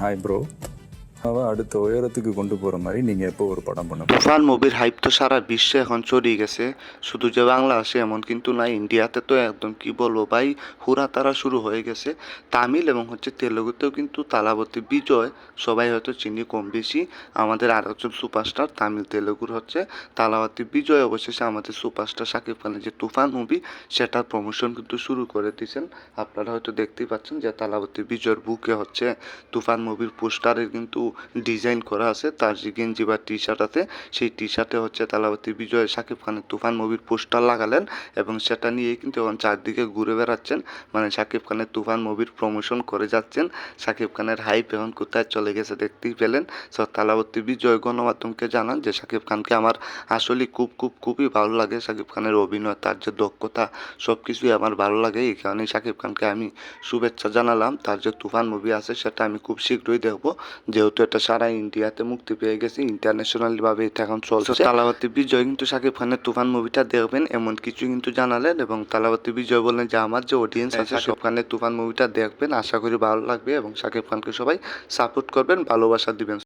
Hi bro. அடுத்த உயரத்துக்கு கொண்டு போகிற மாதிரி நீங்கள் எப்போ ஒரு படம் பண்ண তুফান মুভির হাইপ তো সারা বিশ্বে এখন ছড়িয়ে গেছে, শুধু যে বাংলাদেশে এমন কিন্তু না, ইন্ডিয়াতে তো একদম কি বলবো ভাই, হুড়াতাড়া শুরু হয়ে গেছে। তামিল এবং তেলেগুতেও কিন্তু তালাবতী বিজয় সবাই হয়তো চিনি কম বেশি। আমাদের আর একজন সুপারস্টার তামিল তেলেগুর তালাবতী বিজয় অবশেষে আমাদের সুপারস্টার শাকিব খানের যে তুফান মুভি সেটার প্রমোশন কিন্তু শুরু করে দিয়েছেন। আপনারা হয়তো দেখতেই পাচ্ছেন যে তালাবতী বিজয়ের বুকে তুফান মুভির পোস্টারের কিন্তু ডিজাইন করা আছে। তার যে গেঞ্জি বা টি শার্ট আছে সেই টি শার্টে তালাবতী বিজয় শাকিব খানের তুফান মুভির পোস্টার লাগালেন এবং সেটা নিয়ে কিন্তু এখন চারদিকে ঘুরে বেড়াচ্ছেন, মানে শাকিব খানের তুফান মুভির প্রমোশন করে যাচ্ছেন। শাকিব খানের হাইপ এখন কোথায় চলে গেছে দেখতেই পেলেন। সো তালাবতী বিজয় গণমাধ্যমকে জানান যে শাকিব খানকে আমার আসলে খুবই ভালো লাগে। শাকিব খানের অভিনয়, তার যে দক্ষতা, সব কিছুই আমার ভালো লাগে। এই কারণে শাকিব খানকে আমি শুভেচ্ছা জানালাম। তার যে তুফান মুভি আছে সেটা আমি খুব শীঘ্রই দেখবো, যেহেতু এটা সারা ইন্ডিয়াতে মুক্তি পেয়ে গেছে, ইন্টারন্যাশনালি ভাবে এটা এখন চলছে। তালাবতী বিজয় কিন্তু শাকিব খানের তুফান মুভিটা দেখবেন এমন কিছু কিন্তু জানালেন, এবং তালাবতী বিজয় বললেন যে আমার যে অডিয়েন্স আছে শাকিব খানের তুফান মুভিটা দেখবেন, আশা করি ভালো লাগবে এবং শাকিব খানকে সবাই সাপোর্ট করবেন, ভালোবাসা দিবেন।